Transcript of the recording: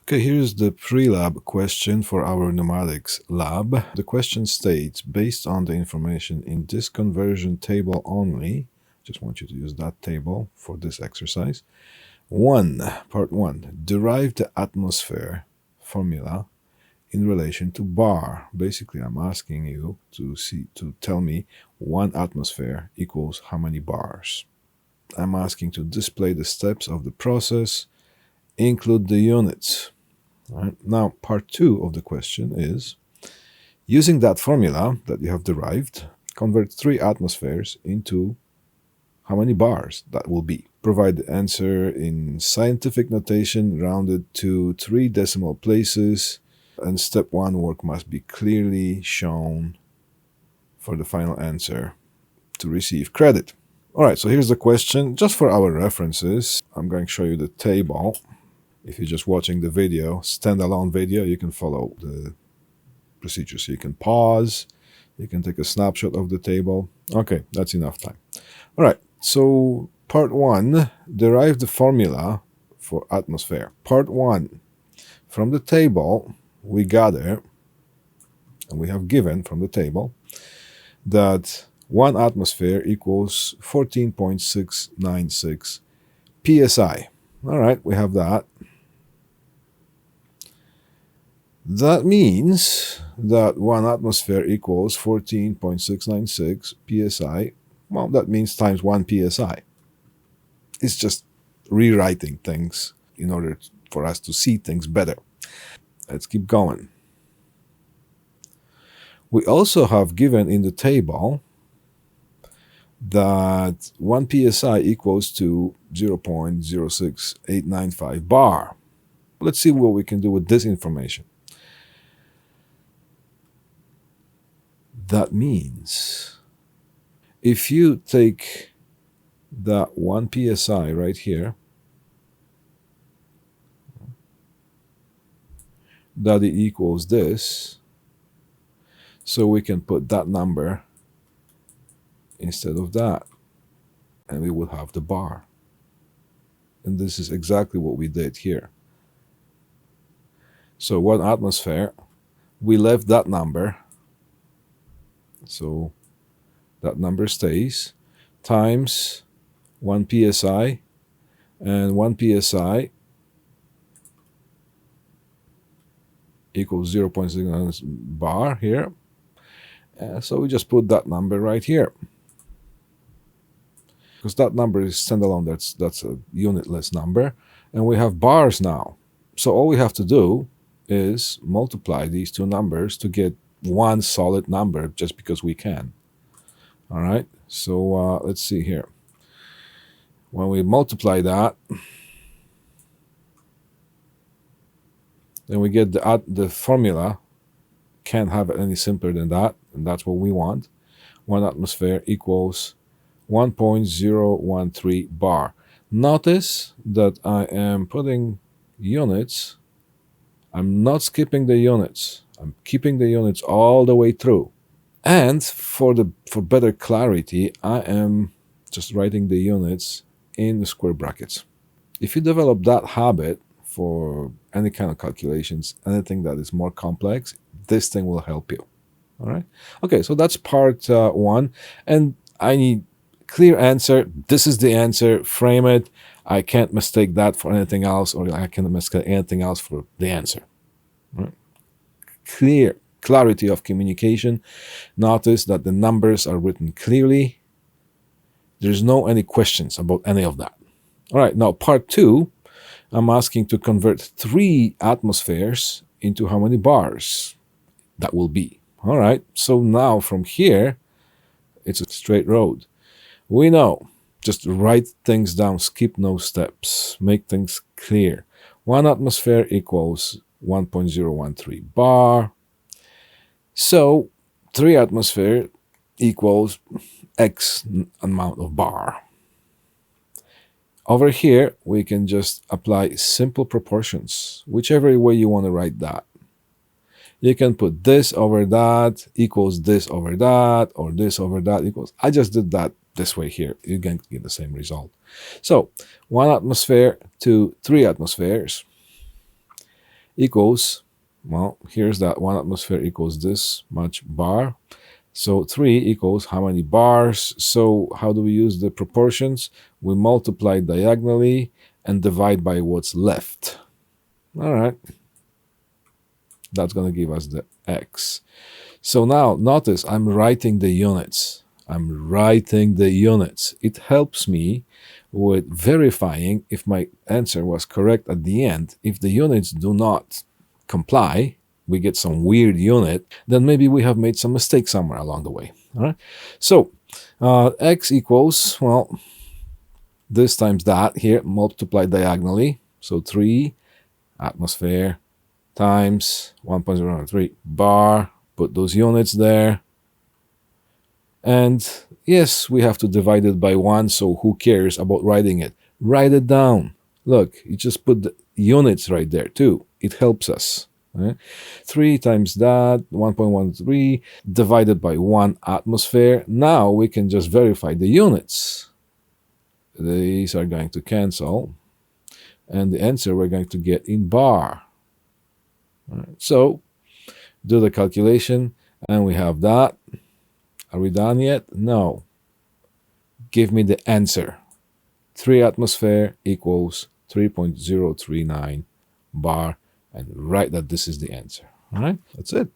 Okay, here's the pre-lab question for our pneumatics lab. The question states, based on the information in this conversion table only, just want you to use that table for this exercise. Part 1, derive the atmosphere formula in relation to bar. Basically, I'm asking you to tell me 1 atmosphere equals how many bars. I'm asking to display the steps of the process, include the units. Right. Now, part 2 of the question is, using that formula that you have derived, convert 3 atmospheres into how many bars that will be. Provide the answer in scientific notation rounded to 3 decimal places, and step 1 work must be clearly shown for the final answer to receive credit. All right, so here's the question. Just for our references, I'm going to show you the table. If you're just watching the video, standalone video, you can follow the procedure. So you can pause, you can take a snapshot of the table. Okay, that's enough time. All right, so part 1, derive the formula for atmosphere. Part 1, from the table, we gather, and we have given from the table, that 1 atmosphere equals 14.696 psi. All right, we have that. That means that 1 atmosphere equals 14.696 psi. Well, that means times 1 psi. It's just rewriting things in order for us to see things better. Let's keep going. We also have given in the table that 1 psi equals to 0.06895 bar. Let's see what we can do with this information. That means if you take that 1 psi right here, that it equals this, so we can put that number instead of that, and we will have the bar. And this is exactly what we did here. So 1 atmosphere, we left that number, so that number stays, times 1 psi, and 1 psi equals 0.6 bar here. So we just put that number right here, because that number is standalone. That's a unitless number, and we have bars now. So all we have to do is multiply these 2 numbers to get 1 solid number, just because we can. All right, so let's see here. When we multiply that, then we get the formula. Can't have it any simpler than that, and that's what we want. 1 atmosphere equals 1.013 bar. Notice that I am putting units. I'm not skipping the units. I'm keeping the units all the way through. And for better clarity, I am just writing the units in the square brackets. If you develop that habit for any kind of calculations, anything that is more complex, this thing will help you. All right. Okay, so that's part 1, and I need clear answer. This is the answer. Frame it. I can't mistake that for anything else, or I can't mistake anything else for the answer. All right. Clarity of communication. Notice that the numbers are written clearly. There's no any questions about any of that. All right, now part 2, I'm asking to convert 3 atmospheres into how many bars that will be. All right, so now from here, it's a straight road. We know, just write things down, skip no steps, make things clear. 1 atmosphere equals 1.013 bar. So 3 atmosphere equals X amount of bar. Over here, we can just apply simple proportions, whichever way you want to write that. You can put this over that equals this over that, or this over that equals. I just did that this way here. You're going to get the same result. So 1 atmosphere to 3 atmospheres. equals, well, here's that 1 atmosphere equals this much bar. So 3 equals how many bars? So how do we use the proportions? We multiply diagonally and divide by what's left. All right. That's going to give us the x. So now notice I'm writing the units. I'm writing the units. It helps me with verifying if my answer was correct at the end. If the units do not comply, we get some weird unit, then maybe we have made some mistake somewhere along the way. All right. So x equals, well, this times that here, multiplied diagonally. So 3 atmosphere times 1.003 bar. Put those units there. And yes, we have to divide it by 1, so who cares about writing it? Write it down. Look, you just put the units right there too. It helps us. Right? 3 times that, 1.13, divided by 1 atmosphere. Now we can just verify the units. These are going to cancel. And the answer we're going to get in bar. Right. So do the calculation, and we have that. Are we done yet? No. Give me the answer. 3 atmosphere equals 3.039 bar, and write that this is the answer. All right, that's it.